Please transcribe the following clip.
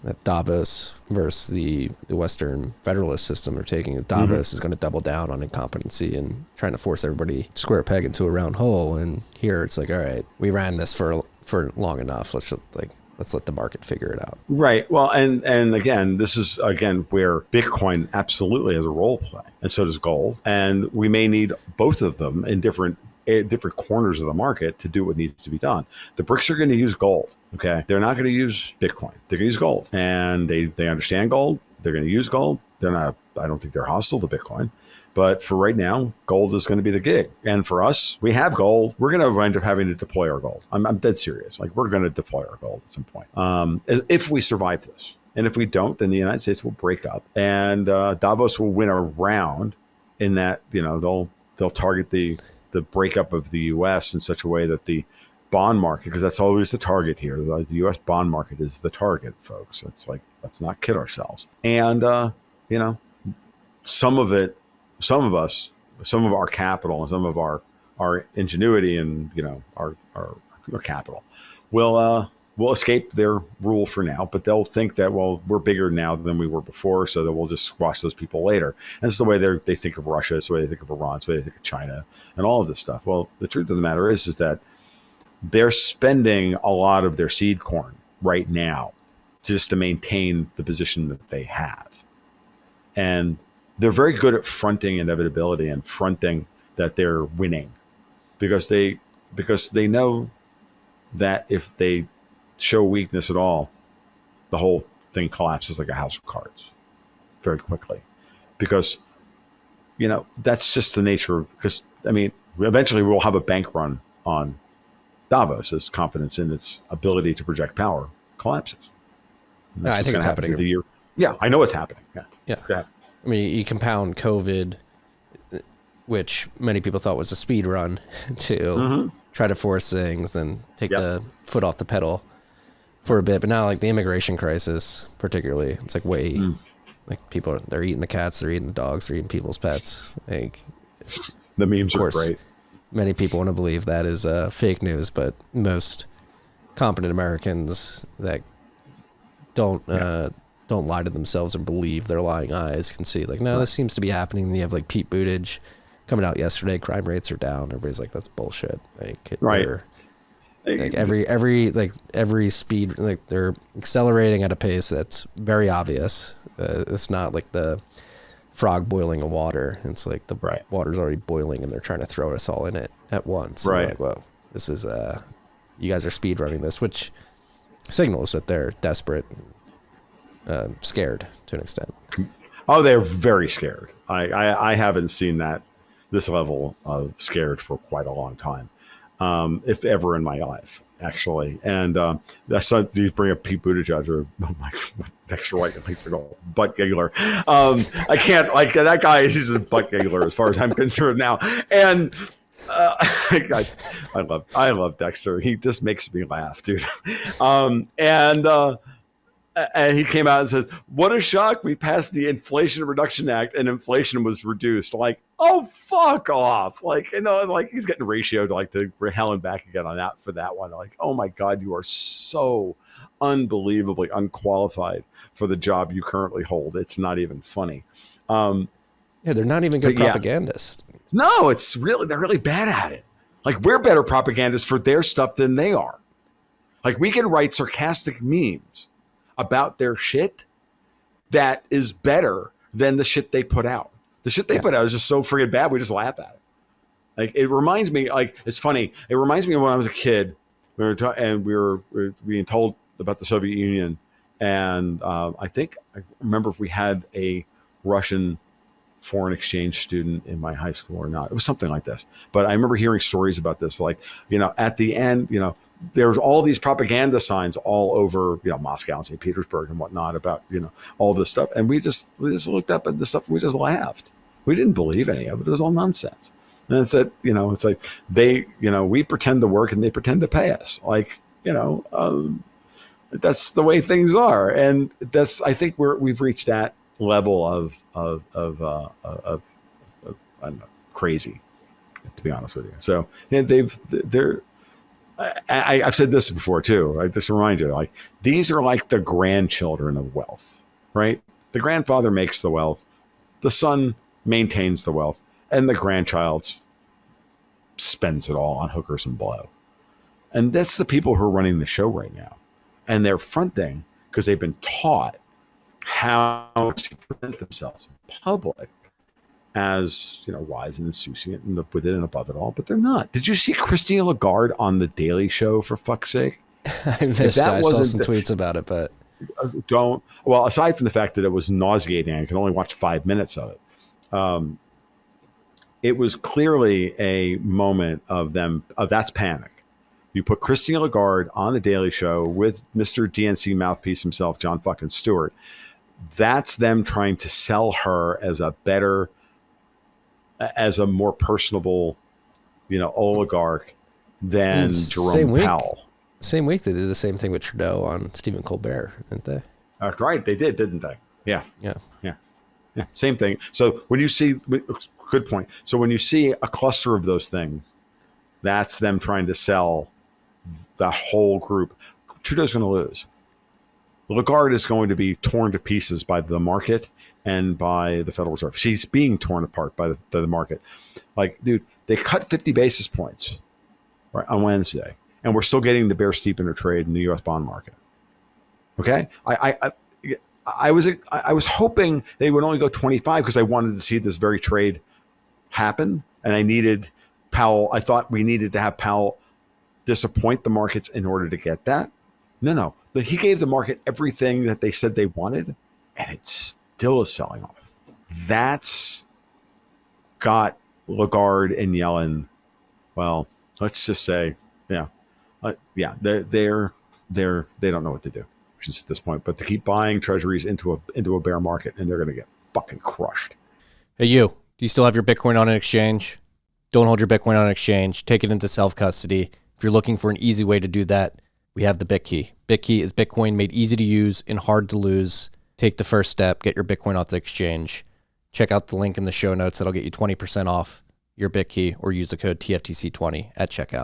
that Davos versus the Western federalist system are taking. Davos is going to double down on incompetency and trying to force everybody square a peg into a round hole. And here it's like, all right, we ran this for long enough. Let's let the market figure it out. Right. Well, and again, this is where Bitcoin absolutely has a role to play, and so does gold. And we may need both of them in different corners of the market to do what needs to be done. The BRICS are going to use gold. Okay, they're not going to use Bitcoin. They're going to use gold, and they understand gold. They're going to use gold. They're not. I don't think they're hostile to Bitcoin. But for right now, gold is going to be the gig. And for us, we have gold. We're going to end up having to deploy our gold. I'm dead serious. Like, we're going to deploy our gold at some point if we survive this. And if we don't, then the United States will break up, and Davos will win a round in that, they'll target the breakup of the U.S. in such a way that the bond market, because that's always the target here. The U.S. bond market is the target, folks. It's like, let's not kid ourselves. And, some of our capital and some of our ingenuity and, our capital will escape their rule for now, but they'll think that, well, we're bigger now than we were before, so that we'll just squash those people later. And it's the way they think of Russia, it's the way they think of Iran, it's the way they think of China and all of this stuff. Well, the truth of the matter is that they're spending a lot of their seed corn right now just to maintain the position that they have. And they're very good at fronting inevitability and fronting that they're winning because they know that if they show weakness at all, the whole thing collapses like a house of cards very quickly. Because, that's just the nature of, because, eventually we'll have a bank run on Davos as confidence in its ability to project power collapses. I think it's happening. Yeah, I know it's happening. Yeah. Go ahead. You compound COVID, which many people thought was a speed run to try to force things and take the foot off the pedal for a bit. But now, like the immigration crisis, particularly, it's like like people, they're eating the cats, they're eating the dogs, they're eating people's pets. Like, the memes are great. Many people want to believe that is fake news, but most competent Americans that don't lie to themselves and believe their lying eyes can see, like, no, this seems to be happening. And you have like Pete Buttigieg coming out yesterday, crime rates are down. Everybody's like, that's bullshit. Like, right. Like every speed, like they're accelerating at a pace that's very obvious. It's not like the frog boiling in water. It's like the water's already boiling and they're trying to throw us all in it at once. Right. Like, whoa, this is you guys are speed running this, which signals that they're desperate, scared to an extent. Oh, they're very scared. I haven't seen this level of scared for quite a long time, if ever in my life, actually. And that's you bring up Pete Buttigieg or my extra white likes to go butt giggler. I can't, like, that guy is just a butt giggler as far as I'm concerned now. And I love Dexter. He just makes me laugh, dude. And he came out and says, what a shock. We passed the Inflation Reduction Act and inflation was reduced. Like, oh, fuck off. Like, like he's getting ratioed like to hell and back again on that for that one. Like, oh my God, you are so unbelievably unqualified for the job you currently hold. It's not even funny. Yeah, they're not even good propagandists. Yeah. No, they're really bad at it. Like, we're better propagandists for their stuff than they are. Like, we can write sarcastic memes about their shit that is better than the shit they put out. The shit they put out is just so friggin' bad, we just laugh at it. Like, it reminds me, like, it's funny. It reminds me of when I was a kid. We were being told about the Soviet Union, and I remember if we had a Russian foreign exchange student in my high school or not. It was something like this. But I remember hearing stories about this, like, at the end, there's all these propaganda signs all over, Moscow and St. Petersburg and whatnot about, all this stuff. And we just looked up at the stuff and we just laughed. We didn't believe any of it. It was all nonsense. And it's that, it's like they, we pretend to work and they pretend to pay us. Like, that's the way things are. And I think we've reached that level of I don't know, crazy, to be honest with you. So they're I've said this before too. I just remind you, like, these are like the grandchildren of wealth, right? The grandfather makes the wealth, the son maintains the wealth, and the grandchild spends it all on hookers and blow. And that's the people who are running the show right now. And they're fronting because they've been taught how to present themselves in public as, wise and insouciant and with it and above it all, but they're not. Did you see Christine Lagarde on The Daily Show, for fuck's sake? I missed it. I saw some tweets about it, but well, aside from the fact that it was nauseating, I could only watch 5 minutes of it. It was clearly a moment of that's panic. You put Christine Lagarde on The Daily Show with Mr. DNC mouthpiece himself, John fucking Stewart. That's them trying to sell her as a more personable, oligarch than Jerome Powell. Same week they did the same thing with Trudeau on Stephen Colbert, didn't they? Right, they did, didn't they? Yeah. Yeah. Same thing. So when you see, good point. So when you see a cluster of those things, that's them trying to sell the whole group. Trudeau's going to lose. Lagarde is going to be torn to pieces by the market and by the Federal Reserve. She's being torn apart by the market. Like, dude, they cut 50 basis points right on Wednesday, and we're still getting the bear steepener trade in the U.S. bond market. Okay, I was hoping they would only go 25 because I wanted to see this very trade happen, and I needed Powell. I thought we needed to have Powell disappoint the markets in order to get that. No. He gave the market everything that they said they wanted, and it still is selling off. That's got Lagarde and Yellen. Well, let's just say, they don't know what to do just at this point, but to keep buying treasuries into a bear market, and they're going to get fucking crushed. Hey, do you still have your Bitcoin on an exchange? Don't hold your Bitcoin on an exchange. Take it into self-custody. If you're looking for an easy way to do that, we have the BitKey. BitKey is Bitcoin made easy to use and hard to lose. Take the first step. Get your Bitcoin off the exchange. Check out the link in the show notes. That'll get you 20% off your BitKey, or use the code TFTC20 at checkout.